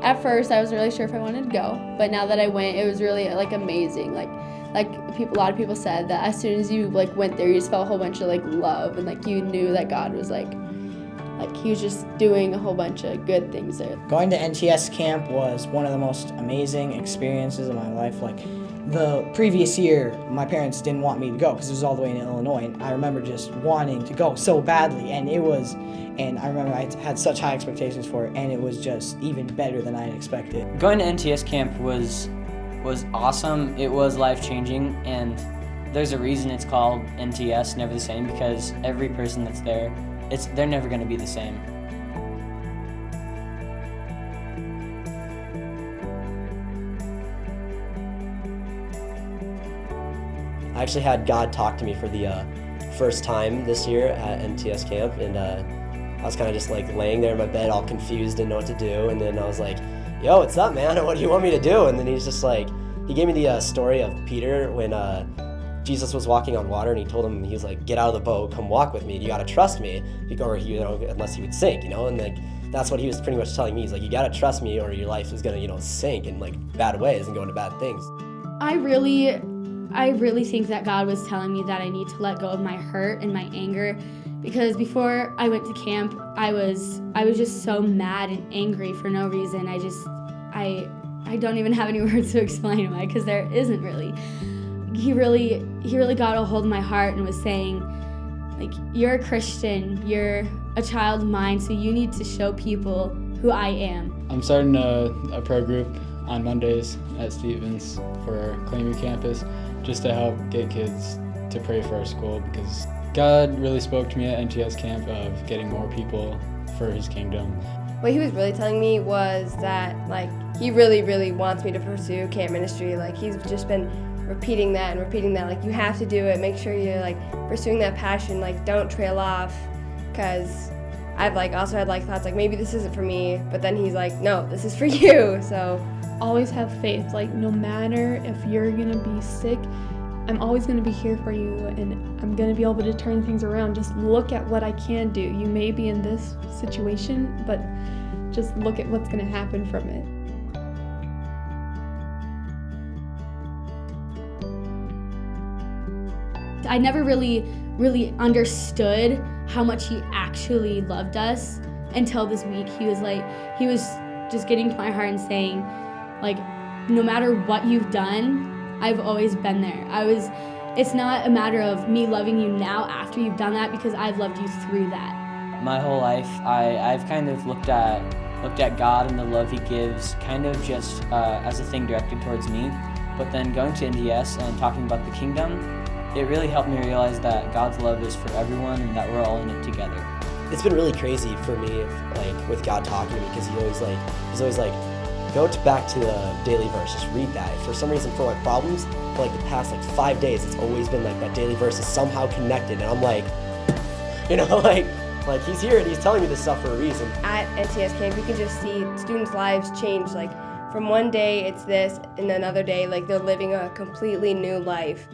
at first I wasn't really sure if I wanted to go, but now that I went, it was really like amazing. A lot of people said that as soon as you like went there, you just felt a whole bunch of like love, and like you knew that God was like he was just doing a whole bunch of good things there. Going to NTS camp was one of the most amazing experiences of my life. Like the previous year, my parents didn't want me to go because it was all the way in Illinois, and I remember just wanting to go so badly, and I remember I had such high expectations for it, and it was just even better than I had expected. Going to NTS camp was awesome. It was life-changing, and there's a reason it's called NTS, Never the Same, because every person that's there, they're never going to be the same. I actually had God talk to me for the first time this year at NTS camp, and I was kind of just like laying there in my bed all confused, didn't know what to do, and then I was like, yo, what's up, man? What do you want me to do? And then he's just like, he gave me the story of Peter when Jesus was walking on water, and he told him, he was like, get out of the boat, come walk with me, you gotta trust me, or unless he would sink, and like that's what he was pretty much telling me. He's like, you gotta trust me or your life is gonna sink in like bad ways and go into bad things. I really think that God was telling me that I need to let go of my hurt and my anger, because before I went to camp, I was just so mad and angry for no reason. I don't even have any words to explain why, because there isn't really. He really got a hold of my heart and was saying, like, you're a Christian, you're a child of mine, so you need to show people who I am. I'm starting a prayer group on Mondays at Stevens for Claim Your Campus, just to help get kids to pray for our school, because God really spoke to me at NTS camp of getting more people for his kingdom. What he was really telling me was that he really wants me to pursue camp ministry. He's just been repeating that, like, you have to do it, make sure you're pursuing that passion, don't trail off, because I've also had thoughts maybe this isn't for me, but then he's like, no, this is for you. So always have faith, no matter if you're gonna be sick, I'm always gonna be here for you, and I'm gonna be able to turn things around. Just look at what I can do. You may be in this situation, but just look at what's gonna happen from it. I never really understood how much he actually loved us until this week. He was just getting to my heart and saying, no matter what you've done, I've always been there. It's not a matter of me loving you now after you've done that, because I've loved you through that. My whole life, I've kind of looked at God and the love he gives kind of just as a thing directed towards me. But then going to NTS and talking about the kingdom, it really helped me realize that God's love is for everyone and that we're all in it together. It's been really crazy for me, with God talking to me, because he's always like, go back to the daily verse, just read that. For some reason, for my problems, for the past 5 days, it's always been that daily verse is somehow connected, and I'm like, he's here and he's telling me this stuff for a reason. at NTS camp, you can just see students' lives change. From one day it's this, and another day they're living a completely new life.